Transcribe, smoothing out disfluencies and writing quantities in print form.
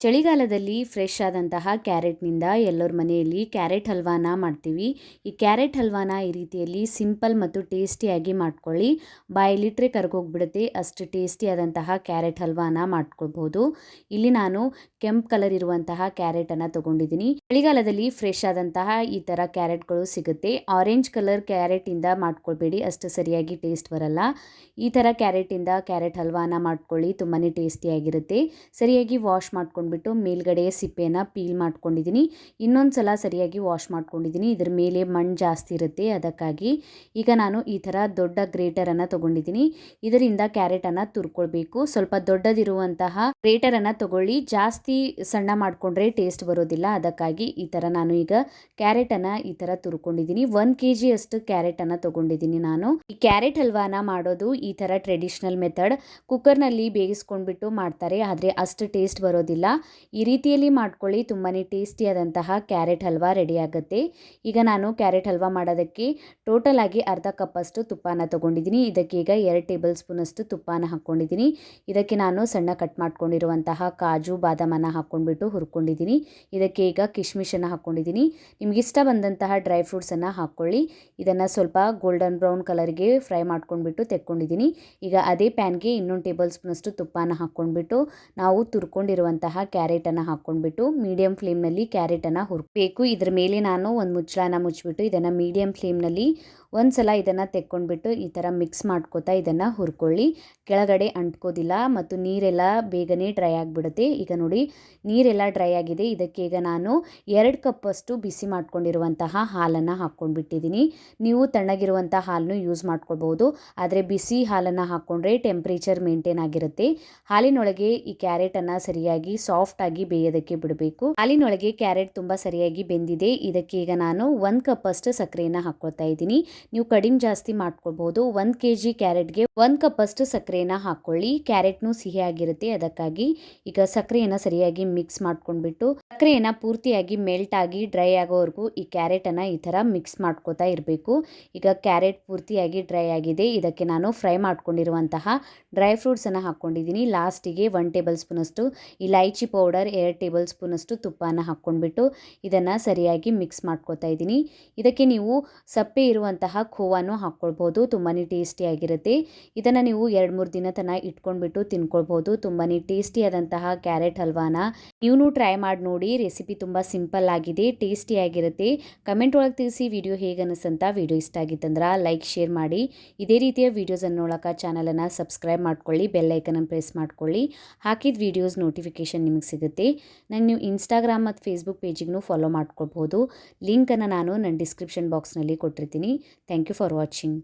ಚಳಿಗಾಲದಲ್ಲಿ ಫ್ರೆಶ್ ಆದಂತಹ ಕ್ಯಾರೆಟ್ನಿಂದ ಎಲ್ಲರ ಮನೆಯಲ್ಲಿ ಕ್ಯಾರೆಟ್ ಹಲ್ವಾನ ಮಾಡ್ತೀವಿ. ಈ ಕ್ಯಾರೆಟ್ ಹಲ್ವಾನ ಈ ರೀತಿಯಲ್ಲಿ ಸಿಂಪಲ್ ಮತ್ತು ಟೇಸ್ಟಿಯಾಗಿ ಮಾಡ್ಕೊಳ್ಳಿ. ಬಾಯಲ್ಲಿಟ್ಟರೆ ಕರ್ಗೋಗ್ಬಿಡುತ್ತೆ, ಅಷ್ಟು ಟೇಸ್ಟಿಯಾದಂತಹ ಕ್ಯಾರೆಟ್ ಹಲ್ವಾನ ಮಾಡ್ಕೊಳ್ಬೋದು. ಇಲ್ಲಿ ನಾನು ಕೆಂಪು ಕಲರ್ ಇರುವಂತಹ ಕ್ಯಾರೆಟನ್ನು ತೊಗೊಂಡಿದ್ದೀನಿ. ಚಳಿಗಾಲದಲ್ಲಿ ಫ್ರೆಶ್ ಆದಂತಹ ಈ ಥರ ಕ್ಯಾರೆಟ್ಗಳು ಸಿಗುತ್ತೆ. ಆರೆಂಜ್ ಕಲರ್ ಕ್ಯಾರೆಟಿಂದ ಮಾಡ್ಕೊಳ್ಬೇಡಿ, ಅಷ್ಟು ಸರಿಯಾಗಿ ಟೇಸ್ಟ್ ಬರಲ್ಲ. ಈ ಥರ ಕ್ಯಾರೆಟಿಂದ ಕ್ಯಾರೆಟ್ ಹಲ್ವಾನ ಮಾಡ್ಕೊಳ್ಳಿ, ತುಂಬಾ ಟೇಸ್ಟಿಯಾಗಿರುತ್ತೆ. ಸರಿಯಾಗಿ ವಾಶ್ ಮಾಡ್ಕೊಂಡು ಮೇಲ್ಗಡೆ ಸಿಪ್ಪೆನ ಪೀಲ್ ಮಾಡ್ಕೊಂಡಿದ್ದೀನಿ. ಇನ್ನೊಂದು ಸಲ ಸರಿಯಾಗಿ ವಾಶ್ ಮಾಡ್ಕೊಂಡಿದ್ದೀನಿ. ಇದರ ಮೇಲೆ ಮಣ್ಣು ಜಾಸ್ತಿ ಇರುತ್ತೆ, ಅದಕ್ಕಾಗಿ ಈಗ ನಾನು ಈ ಥರ ದೊಡ್ಡ ಗ್ರೇಟರನ್ನು ತೊಗೊಂಡಿದ್ದೀನಿ. ಇದರಿಂದ ಕ್ಯಾರೆಟನ್ನು ತುರ್ಕೊಳ್ಬೇಕು. ಸ್ವಲ್ಪ ದೊಡ್ಡದಿರುವಂತಹ ಗ್ರೇಟರನ್ನು ತಗೊಳ್ಳಿ, ಜಾಸ್ತಿ ಸಣ್ಣ ಮಾಡಿಕೊಂಡ್ರೆ ಟೇಸ್ಟ್ ಬರೋದಿಲ್ಲ. ಅದಕ್ಕಾಗಿ ಈ ಥರ ನಾನು ಈಗ ಕ್ಯಾರೆಟನ್ನು ಈ ಥರ ತುರ್ಕೊಂಡಿದ್ದೀನಿ. 1 kg ಅಷ್ಟು ಕ್ಯಾರೆಟನ್ನು ತೊಗೊಂಡಿದ್ದೀನಿ ನಾನು. ಈ ಕ್ಯಾರೆಟ್ ಹಲ್ವಾನ ಮಾಡೋದು ಈ ಥರ ಟ್ರೆಡಿಷ್ನಲ್ ಮೆಥಡ್. ಕುಕ್ಕರ್ನಲ್ಲಿ ಬೇಯಿಸ್ಕೊಂಡ್ಬಿಟ್ಟು ಮಾಡ್ತಾರೆ, ಆದರೆ ಅಷ್ಟು ಟೇಸ್ಟ್ ಬರೋದಿಲ್ಲ. ಈ ರೀತಿಯಲ್ಲಿ ಮಾಡ್ಕೊಳ್ಳಿ, ತುಂಬಾ ಟೇಸ್ಟಿಯಾದಂತಹ ಕ್ಯಾರೆಟ್ ಹಲ್ವಾ ರೆಡಿ ಆಗುತ್ತೆ. ಈಗ ನಾನು ಕ್ಯಾರೆಟ್ ಹಲ್ವಾ ಮಾಡೋದಕ್ಕೆ ಟೋಟಲ್ ಆಗಿ ಅರ್ಧ ಕಪ್ಪಷ್ಟು ತುಪ್ಪನ ತೊಗೊಂಡಿದ್ದೀನಿ. ಇದಕ್ಕೆ ಈಗ 2 ಟೇಬಲ್ ಸ್ಪೂನ್ ಅಷ್ಟು ತುಪ್ಪನ ಹಾಕ್ಕೊಂಡಿದ್ದೀನಿ. ಇದಕ್ಕೆ ನಾನು ಸಣ್ಣ ಕಟ್ ಮಾಡ್ಕೊಂಡಿರುವಂತಹ ಕಾಜು ಬಾದಾಮನ್ನು ಹಾಕ್ಕೊಂಡ್ಬಿಟ್ಟು ಹುರ್ಕೊಂಡಿದ್ದೀನಿ. ಇದಕ್ಕೆ ಈಗ ಕಿಶ್ಮಿಶನ್ನು ಹಾಕ್ಕೊಂಡಿದ್ದೀನಿ. ನಿಮ್ಗೆ ಇಷ್ಟ ಬಂದಂತಹ ಡ್ರೈ ಫ್ರೂಟ್ಸನ್ನು ಹಾಕ್ಕೊಳ್ಳಿ. ಇದನ್ನು ಸ್ವಲ್ಪ ಗೋಲ್ಡನ್ ಬ್ರೌನ್ ಕಲರ್ಗೆ ಫ್ರೈ ಮಾಡ್ಕೊಂಡ್ಬಿಟ್ಟು ತೆಕ್ಕೊಂಡಿದ್ದೀನಿ. ಈಗ ಅದೇ ಪ್ಯಾನ್ಗೆ ಇನ್ನೊಂದು ಟೇಬಲ್ ಸ್ಪೂನ್ ಅಷ್ಟು ತುಪ್ಪನ ಹಾಕ್ಕೊಂಡ್ಬಿಟ್ಟು ನಾವು ತುರ್ಕೊಂಡಿರುವಂತಹ ಕ್ಯಾರೆಟನ್ನು ಹಾಕ್ಕೊಂಡ್ಬಿಟ್ಟು ಮೀಡಿಯಂ ಫ್ಲೇಮ್ನಲ್ಲಿ ಕ್ಯಾರೆಟನ್ನು ಹುರ್ಬೇಕು. ಇದರ ಮೇಲೆ ನಾನು ಒಂದು ಮುಚ್ಚಳನ ಮುಚ್ಚಿಬಿಟ್ಟು ಇದನ್ನು ಮೀಡಿಯಂ ಫ್ಲೇಮ್ನಲ್ಲಿ ಒಂದು ಸಲ ಇದನ್ನು ತೆಕ್ಕೊಂಡ್ಬಿಟ್ಟು ಈ ಥರ ಮಿಕ್ಸ್ ಮಾಡ್ಕೋತಾ ಇದನ್ನು ಹುರ್ಕೊಳ್ಳಿ. ಕೆಳಗಡೆ ಅಂಟ್ಕೋದಿಲ್ಲ ಮತ್ತು ನೀರೆಲ್ಲ ಬೇಗನೆ ಡ್ರೈ ಆಗಿಬಿಡುತ್ತೆ. ಈಗ ನೋಡಿ, ನೀರೆಲ್ಲ ಡ್ರೈ ಆಗಿದೆ. ಇದಕ್ಕೆ ಈಗ ನಾನು 2 ಕಪ್ಪಷ್ಟು ಬಿಸಿ ಮಾಡ್ಕೊಂಡಿರುವಂತಹ ಹಾಲನ್ನು ಹಾಕ್ಕೊಂಡ್ಬಿಟ್ಟಿದ್ದೀನಿ. ನೀವು ತಣ್ಣಗಿರುವಂಥ ಹಾಲನ್ನು ಯೂಸ್ ಮಾಡ್ಕೊಳ್ಬೋದು, ಆದರೆ ಬಿಸಿ ಹಾಲನ್ನು ಹಾಕ್ಕೊಂಡ್ರೆ ಟೆಂಪ್ರೇಚರ್ ಮೇಂಟೈನ್ ಆಗಿರುತ್ತೆ. ಹಾಲಿನೊಳಗೆ ಈ ಕ್ಯಾರೆಟನ್ನು ಸರಿಯಾಗಿ ಸಾಫ್ಟ್ ಆಗಿ ಬೇಯೋದಕ್ಕೆ ಬಿಡಬೇಕು. ಹಾಲಿನೊಳಗೆ ಕ್ಯಾರೆಟ್ ತುಂಬ ಸರಿಯಾಗಿ ಬೆಂದಿದೆ. ಇದಕ್ಕೆ ಈಗ ನಾನು 1 ಕಪ್ ಅಷ್ಟು ಸಕ್ಕರೆಯನ್ನು ಹಾಕ್ಕೊಳ್ತಾ ಇದ್ದೀನಿ. ನೀವು ಕಡಿಮೆ ಜಾಸ್ತಿ ಮಾಡ್ಕೊಳ್ಬಹುದು. 1 kg ಕ್ಯಾರೆಟ್ಗೆ 1 ಕಪ್ ಅಷ್ಟು ಸಕ್ಕರೆಯನ್ನು ಹಾಕ್ಕೊಳ್ಳಿ. ಕ್ಯಾರೆಟ್ನು ಸಿಹಿಯಾಗಿರುತ್ತೆ, ಅದಕ್ಕಾಗಿ ಈಗ ಸಕ್ಕರೆಯನ್ನು ಸರಿಯಾಗಿ ಮಿಕ್ಸ್ ಮಾಡ್ಕೊಂಡ್ಬಿಟ್ಟು ಸಕ್ಕರೆಯನ್ನು ಪೂರ್ತಿಯಾಗಿ ಮೆಲ್ಟ್ ಆಗಿ ಡ್ರೈ ಆಗೋವರೆಗೂ ಈ ಕ್ಯಾರೆಟನ್ನು ಈ ಥರ ಮಿಕ್ಸ್ ಮಾಡ್ಕೋತಾ ಇರಬೇಕು. ಈಗ ಕ್ಯಾರೆಟ್ ಪೂರ್ತಿಯಾಗಿ ಡ್ರೈ ಆಗಿದೆ. ಇದಕ್ಕೆ ನಾನು ಫ್ರೈ ಮಾಡ್ಕೊಂಡಿರುವಂತಹ ಡ್ರೈ ಫ್ರೂಟ್ಸನ್ನು ಹಾಕ್ಕೊಂಡಿದ್ದೀನಿ. ಲಾಸ್ಟಿಗೆ 1 ಟೇಬಲ್ ಸ್ಪೂನ್ ಅಷ್ಟು ಇಲೈಚಿ ಪೌಡರ್, 2 ಟೇಬಲ್ ಸ್ಪೂನ್ ಅಷ್ಟು ತುಪ್ಪನ ಹಾಕ್ಕೊಂಡ್ಬಿಟ್ಟು ಇದನ್ನು ಸರಿಯಾಗಿ ಮಿಕ್ಸ್ ಮಾಡ್ಕೋತಾ ಇದ್ದೀನಿ. ಇದಕ್ಕೆ ನೀವು ಸಪ್ಪೆ ಇರುವಂತಹ ಖೋವನ್ನು ಹಾಕ್ಕೊಳ್ಬೋದು, ತುಂಬಾ ಟೇಸ್ಟಿಯಾಗಿರುತ್ತೆ. ಇದನ್ನು ನೀವು 2-3 ದಿನ ತನಕ ಇಟ್ಕೊಂಡ್ಬಿಟ್ಟು ತಿನ್ಕೊಳ್ಬೋದು. ತುಂಬಾ ಟೇಸ್ಟಿಯಾದಂತಹ ಕ್ಯಾರೆಟ್ ಹಲ್ವಾನ ನೀವು ಟ್ರೈ ಮಾಡಿ ನೋಡಿ. ರೆಸಿಪಿ ತುಂಬ ಸಿಂಪಲ್ ಆಗಿದೆ, ಟೇಸ್ಟಿಯಾಗಿರುತ್ತೆ. ಕಮೆಂಟ್ ಒಳಗೆ ತಿಳಿಸಿ ವಿಡಿಯೋ ಹೇಗೆ ಅನಿಸ್ತಂತ. ವಿಡಿಯೋ ಇಷ್ಟ ಆಗಿತ್ತಂದ್ರೆ ಲೈಕ್, ಶೇರ್ ಮಾಡಿ. ಇದೇ ರೀತಿಯ ವೀಡಿಯೋಸನ್ನು ನೋಡೋಕೆ ಚಾನಲನ್ನು ಸಬ್ಸ್ಕ್ರೈಬ್ ಮಾಡ್ಕೊಳ್ಳಿ, ಬೆಲ್ ಐಕನನ್ನು ಪ್ರೆಸ್ ಮಾಡ್ಕೊಳ್ಳಿ. ಹಾಕಿದ ವೀಡಿಯೋಸ್ ನೋಟಿಫಿಕೇಷನ್ ನಿಮಗೆ ಸಿಗುತ್ತೆ. ನಂಗೆ ನೀವು ಇನ್ಸ್ಟಾಗ್ರಾಮ್ ಮತ್ತು ಫೇಸ್ಬುಕ್ ಪೇಜಿಗೂ ಫಾಲೋ ಮಾಡ್ಕೊಳ್ಬೋದು. ಲಿಂಕನ್ನು ನಾನು ನನ್ನ ಡಿಸ್ಕ್ರಿಪ್ಷನ್ ಬಾಕ್ಸ್ನಲ್ಲಿ ಕೊಟ್ಟಿರ್ತೀನಿ. Thank you for watching.